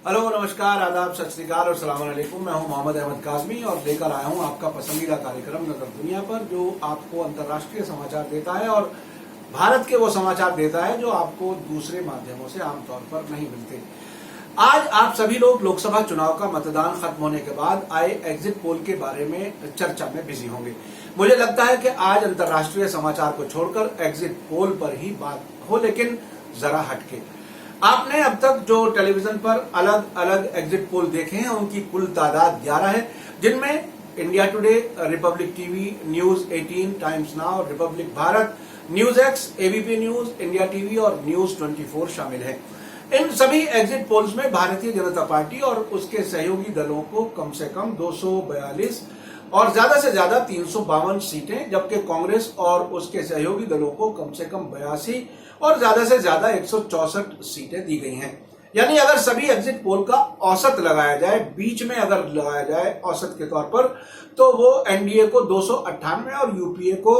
Hello, नमस्कार, आदाब, सत श्री अकाल और सलाम अलैकुम। मैं हूं मोहम्मद अहमद काज़मी और लेकर आया हूं आपका पसंदीदा कार्यक्रम नजर दुनिया पर, जो आपको अंतर्राष्ट्रीय समाचार देता है और भारत के वो समाचार देता है जो आपको दूसरे माध्यमों से आमतौर पर नहीं मिलते। आज आप सभी लोग लोकसभा चुनाव का मतदान खत्म होने के बाद आए एग्जिट पोल के बारे में चर्चा में बिजी होंगे। मुझे लगता है कि आज अंतर्राष्ट्रीय समाचार को छोड़कर एग्जिट पोल पर ही बात हो, लेकिन जरा हटके। आपने अब तक जो टेलीविजन पर अलग अलग एग्जिट पोल देखे हैं उनकी कुल तादाद 11 है, जिनमें India today, Republic TV, news 18, times now, Republic Bharat, news x, ABP news, India TV और न्यूज 24 शामिल है। इन सभी एग्जिट पोल्स में भारतीय जनता पार्टी और उसके सहयोगी दलों को कम से कम 242 और ज्यादा से ज्यादा 352 सीटें, जबकि कांग्रेस और उसके सहयोगी दलों को कम से कम 82 और ज्यादा से ज्यादा 164 सीटें दी गई हैं। यानी अगर सभी एग्जिट पोल का औसत लगाया जाए, बीच में अगर लगाया जाए औसत के तौर पर, तो वो एनडीए को 298 और यूपीए को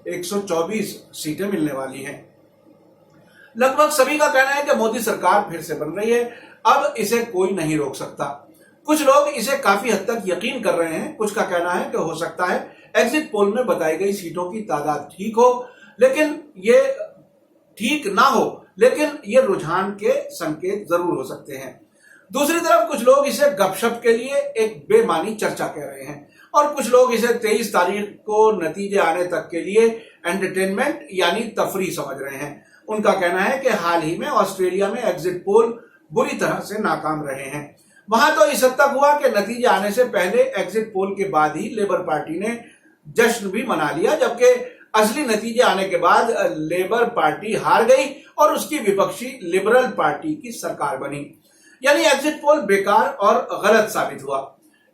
124 सीटें मिलने वाली हैं। लगभग सभी का कहना है कि मोदी सरकार फिर से बन रही है, अब इसे कोई नहीं रोक सकता। कुछ लोग इसे काफी हद तक यकीन कर रहे हैं। कुछ का कहना है कि हो सकता है एग्जिट पोल में बताई गई सीटों की तादाद ठीक हो, लेकिन ये ठीक ना हो, लेकिन ये रुझान के संकेत जरूर हो सकते हैं। दूसरी तरफ कुछ लोग इसे गपशप के लिए एक बेमानी चर्चा कह रहे हैं और कुछ लोग इसे 23 तारीख को नतीजे आने तक के लिए एंटरटेनमेंट यानी तफरीह समझ रहे हैं। उनका कहना है कि हाल ही में ऑस्ट्रेलिया में एग्जिट पोल बुरी तरह से नाकाम रहे हैं। वहां तो इस हद तक हुआ कि नतीजे आने से पहले एग्जिट पोल के बाद ही लेबर पार्टी ने जश्न भी मना लिया, जबकि असली नतीजे आने के बाद लेबर पार्टी हार गई और उसकी विपक्षी लिबरल पार्टी की सरकार बनी। यानी एग्जिट पोल बेकार और गलत साबित हुआ।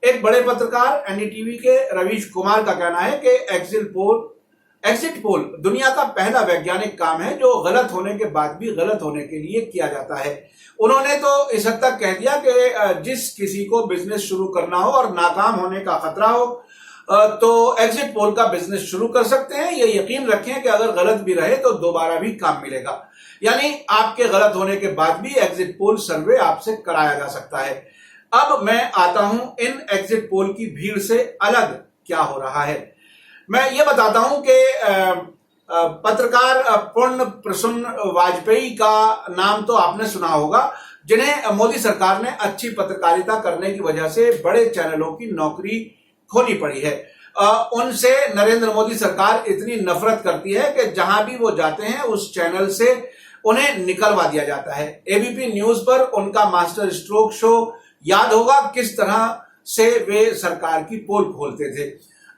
एक बड़े पत्रकार एनडीटीवी के रवीश कुमार का कहना है कि एग्जिट पोल दुनिया का पहला वैज्ञानिक काम है जो गलत होने के बाद भी गलत होने के लिए किया जाता है। उन्होंने तो इस हद तक कह दिया कि जिस किसी को बिजनेस शुरू करना हो और नाकाम होने का खतरा हो तो एग्जिट पोल का बिजनेस शुरू कर सकते हैं। ये यकीन रखें कि अगर गलत भी रहे तो दोबारा भी काम मिलेगा। यानी आपके गलत होने के बाद भी एग्जिट पोल सर्वे आपसे कराया जा सकता है। अब मैं आता हूं इन एग्जिट पोल की भीड़ से अलग क्या हो रहा है। मैं ये बताता हूं कि पत्रकार पूर्ण प्रसून वाजपेयी का नाम तो आपने सुना होगा, जिन्हें मोदी सरकार ने अच्छी पत्रकारिता करने की वजह से बड़े चैनलों की नौकरी खोनी पड़ी है। उनसे नरेंद्र मोदी सरकार इतनी नफरत करती है कि जहां भी वो जाते हैं उस चैनल से उन्हें निकलवा दिया जाता है। एबीपी न्यूज पर उनका मास्टर स्ट्रोक शो याद होगा, किस तरह से वे सरकार की पोल खोलते थे।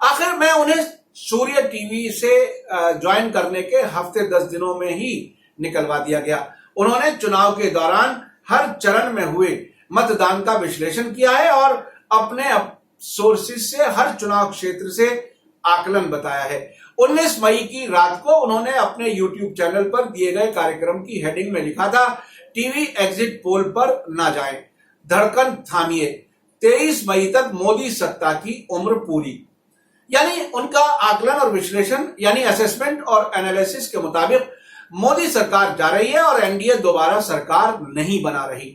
आखिर में उन्हें सूर्य टीवी से ज्वाइन करने के हफ्ते 10 दिनों में ही निकलवा दिया गया। उन्होंने चुनाव के दौरान हर चरण में हुए मतदान का विश्लेषण किया है और अपने सोर्सेज से हर चुनाव क्षेत्र से आकलन बताया है। 19 मई की रात को उन्होंने अपने YouTube चैनल पर दिए गए कार्यक्रम की हेडिंग में लिखा था, टीवी एग्जिट पोल पर ना जाएं, धड़कन थामिए, 23 मई तक मोदी सत्ता की उम्र पूरी। यानी उनका आकलन और विश्लेषण यानी असेसमेंट और एनालिसिस के मुताबिक मोदी सरकार जा रही है और एनडीए दोबारा सरकार नहीं बना रही।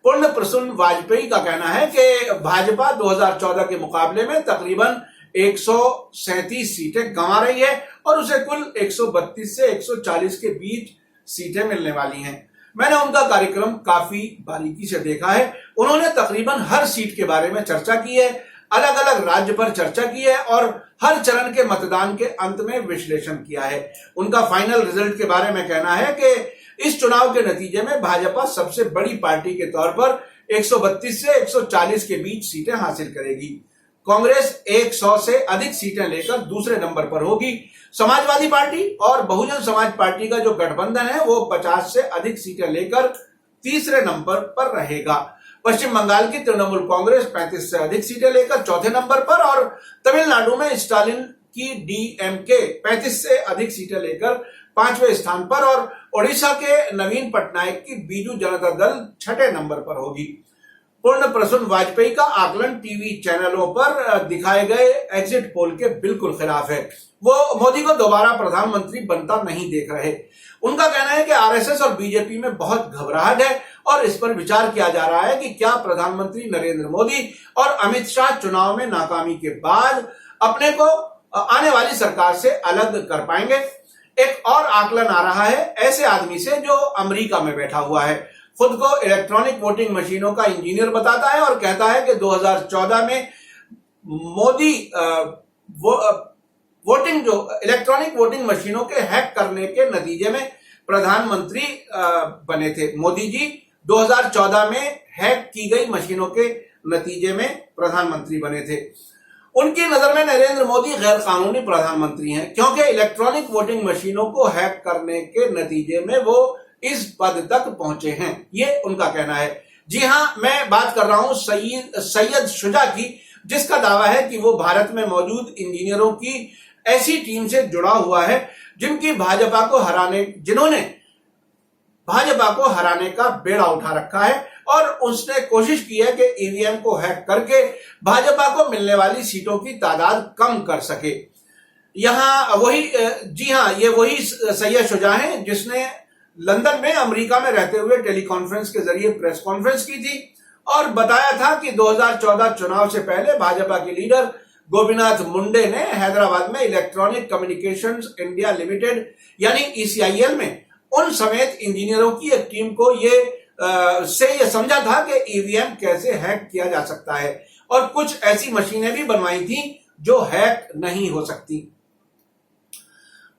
पूर्ण प्रसून वाजपेयी का कहना है कि भाजपा 2014 के मुकाबले में तकरीबन 137 सीटें गंवा रही है और उसे कुल 132 से 140 के बीच सीटें मिलने वाली हैं। मैंने उनका कार्यक्रम काफी बारीकी से देखा है। उन्होंने तकरीबन हर सीट के बारे में चर्चा की है, अलग अलग राज्य पर चर्चा की है और हर चरण के मतदान के अंत में विश्लेषण किया है। उनका फाइनल रिजल्ट के बारे में कहना है कि इस चुनाव के नतीजे में भाजपा सबसे बड़ी पार्टी के तौर पर 132 से 140 के बीच सीटें हासिल करेगी। कांग्रेस 100 से अधिक सीटें लेकर दूसरे नंबर पर होगी। समाजवादी पार्टी और बहुजन समाज पार्टी का जो गठबंधन है वो 50 से अधिक सीटें लेकर तीसरे नंबर पर रहेगा। पश्चिम बंगाल की तृणमूल कांग्रेस 35 से अधिक सीटें लेकर चौथे नंबर पर और तमिलनाडु में स्टालिन की डीएमके 35 से अधिक सीटें लेकर 5वें स्थान पर और ओडिशा के नवीन पटनायक की बीजू जनता दल 6ठे नंबर पर होगी। पूर्ण प्रसून वाजपेयी का आकलन टीवी चैनलों पर दिखाए गए एग्जिट पोल के बिल्कुल खिलाफ है। वो मोदी को दोबारा प्रधानमंत्री बनता नहीं देख रहे। उनका कहना है कि आरएसएस और बीजेपी में बहुत घबराहट है और इस पर विचार किया जा रहा है कि क्या प्रधानमंत्री नरेंद्र मोदी और अमित शाह चुनाव में नाकामी के बाद अपने को आने वाली सरकार से अलग कर पाएंगे। एक और आकलन आ रहा है ऐसे आदमी से जो अमेरिका में बैठा हुआ है, खुद को इलेक्ट्रॉनिक वोटिंग मशीनों का इंजीनियर बताता है और कहता है कि 2014 में मोदी वोटिंग जो इलेक्ट्रॉनिक वोटिंग मशीनों के हैक करने के नतीजे में प्रधानमंत्री बने थे। मोदी जी 2014 में हैक की गई मशीनों के नतीजे में प्रधानमंत्री बने थे। उनकी नजर में नरेंद्र मोदी गैर कानूनी प्रधानमंत्री हैं, क्योंकि इलेक्ट्रॉनिक वोटिंग मशीनों को हैक करने के नतीजे में वो इस पद तक पहुंचे हैं, ये उनका कहना है। जी हां, मैं बात कर रहा हूं सैयद शुजा की, जिसका दावा है कि वो भारत में मौजूद इंजीनियरों की ऐसी टीम से जुड़ा हुआ है जिन्होंने भाजपा को हराने का बेड़ा उठा रखा है और उसने कोशिश की है कि ईवीएम को हैक करके भाजपा को मिलने वाली सीटों की तादाद कम कर सके। यहां वही जी हां, ये वही सैयद शुजा हैं जिसने लंदन में अमेरिका में रहते हुए टेलीकॉन्फ्रेंस के जरिए प्रेस कॉन्फ्रेंस की थी और बताया था कि 2014 चुनाव से पहले भाजपा के लीडर गोपीनाथ मुंडे ने हैदराबाद में इलेक्ट्रॉनिक कम्युनिकेशंस इंडिया लिमिटेड यानी ईसीआईएल में उन समेत इंजीनियरों की एक टीम को ये समझा था कि ईवीएम कैसे हैक किया जा सकता है और कुछ ऐसी मशीनें भी बनवाई थी जो हैक नहीं हो सकती।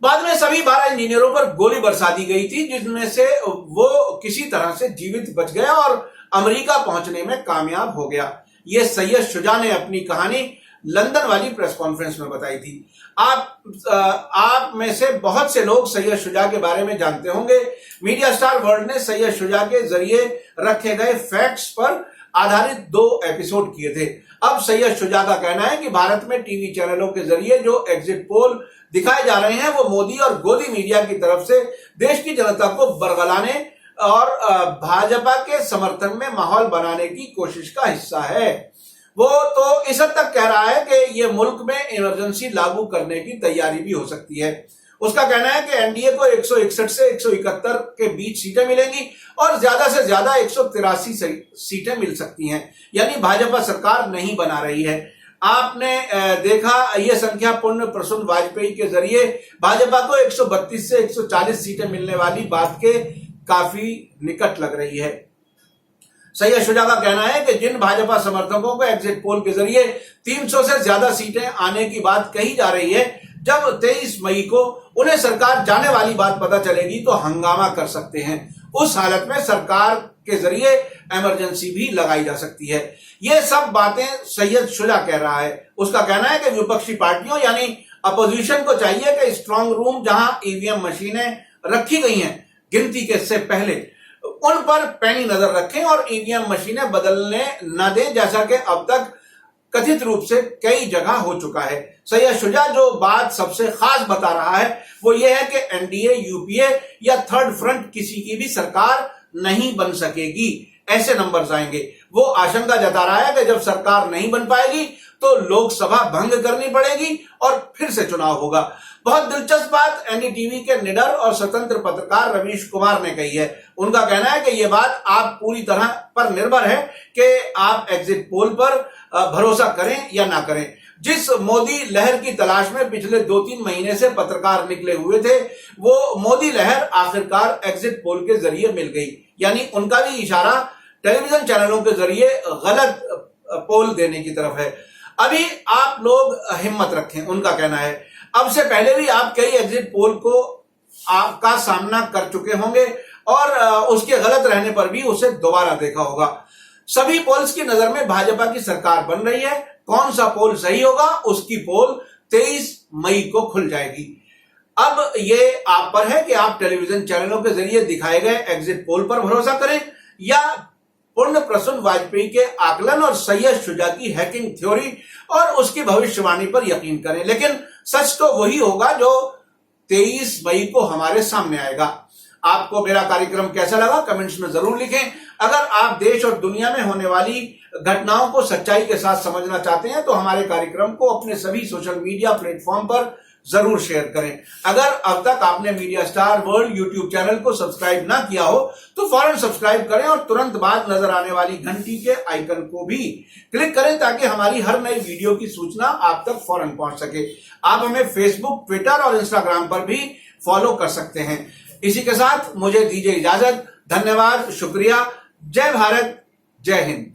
बाद में सभी 12 इंजीनियरों पर गोली बरसा दी गई थी, जिसमें से वो किसी तरह से जीवित बच गया और अमेरिका पहुंचने में कामयाब हो गया। ये सैयद शुजा ने अपनी कहानी लंदन वाली प्रेस कॉन्फ्रेंस में बताई थी। आप में से बहुत से लोग सैयद शुजा के बारे में जानते होंगे। मीडिया स्टार वर्ल्ड ने सैयद शुजा के जरिए रखे गए फैक्ट्स पर आधारित 2 एपिसोड किए थे। अब सैयद शुजा का कहना है कि भारत में टीवी चैनलों के जरिए जो एग्जिट पोल दिखाए जा रहे हैं वो मोदी और गोदी मीडिया की तरफ से देश की जनता को बरगलाने और भाजपा के समर्थन में माहौल बनाने की कोशिश का हिस्सा है। वो तो इस हद तक कह रहा है कि ये मुल्क में इमरजेंसी लागू करने की तैयारी भी हो सकती है। उसका कहना है कि एनडीए को 161 से 171 के बीच सीटें मिलेंगी और ज्यादा से ज्यादा 183 सीटें मिल सकती हैं, यानी भाजपा सरकार नहीं बना रही है। आपने देखा यह संख्या पुण्य प्रसून वाजपेयी के जरिए भाजपा को 132 से 140 सीटें मिलने वाली बात के काफी निकट लग रही है। सैयद शुजा का कहना है कि जिन भाजपा समर्थकों को एग्जिट पोल के जरिए 300 से ज्यादा सीटें आने की बात कही जा रही है, जब 23 मई को उन्हें सरकार जाने वाली बात पता चलेगी तो हंगामा कर सकते हैं। उस हालत में सरकार के जरिए इमरजेंसी भी लगाई जा सकती है। ये सब बातें सैयद शुजा कह रहा है। उसका कहना है कि विपक्षी पार्टियों यानी अपोजिशन को चाहिए कि स्ट्रांग रूम जहां ईवीएम मशीनें रखी गई हैं गिनती के से पहले उन पर पैनी नजर रखें और ईवीएम मशीनें बदलने न दें, जैसा कि अब तक कथित रूप से कई जगह हो चुका है। सैयद शुजा जो बात सबसे खास बता रहा है वो ये है कि एनडीए, यूपीए या थर्ड फ्रंट किसी की भी सरकार नहीं बन सकेगी, ऐसे नंबर्स आएंगे। वो आशंका जता रहा है कि जब सरकार नहीं बन पाएगी तो लोकसभा भंग करनी पड़ेगी और फिर से चुनाव होगा। बहुत दिलचस्प बात एनडीटीवी के निडर और स्वतंत्र पत्रकार रवीश कुमार ने कही है। उनका कहना है कि यह बात आप पूरी तरह पर निर्भर है कि आप एग्जिट पोल पर भरोसा करें या ना करें। जिस मोदी लहर की तलाश में पिछले 2-3 महीने से पत्रकार निकले हुए थे, वो मोदी लहर आखिरकार एग्जिट पोल के जरिए मिल गई। यानी उनका भी इशारा टेलीविजन चैनलों के जरिए गलत पोल देने की तरफ है। अभी आप लोग हिम्मत रखें, उनका कहना है। अब से पहले भी आप कई एग्जिट पोल को आपका सामना कर चुके होंगे और उसके गलत रहने पर भी उसे दोबारा देखा होगा। सभी पोल्स की नजर में भाजपा की सरकार बन रही है। कौन सा पोल सही होगा उसकी पोल 23 मई को खुल जाएगी। अब ये आप पर है कि आप टेलीविजन चैनलों के जरिए दिखाए गए एग्जिट पोल पर भरोसा करें या पुण्य प्रसून वाजपेयी के आकलन और सैयद शुजा की हैकिंग थ्योरी और उसकी भविष्यवाणी पर यकीन करें। लेकिन सच तो वही होगा जो 23 मई को हमारे सामने आएगा। आपको मेरा कार्यक्रम कैसा लगा कमेंट्स में जरूर लिखें। अगर आप देश और दुनिया में होने वाली घटनाओं को सच्चाई के साथ समझना चाहते हैं तो हमारे कार्यक्रम को अपने सभी सोशल मीडिया प्लेटफॉर्म पर जरूर शेयर करें। अगर अब तक आपने media star world YouTube channel को सब्सक्राइब ना किया हो तो फौरन सब्सक्राइब करें और तुरंत बाद नजर आने वाली घंटी के आइकन को भी क्लिक करें ताकि हमारी हर नई वीडियो की सूचना आप तक फौरन पहुंच सके। आप हमें फेसबुक, ट्विटर और इंस्टाग्राम पर भी फॉलो कर सकते हैं। इसी के साथ मुझे दीजिए इजाजत। धन्यवाद, शुक्रिया। जय भारत, जय हिंद।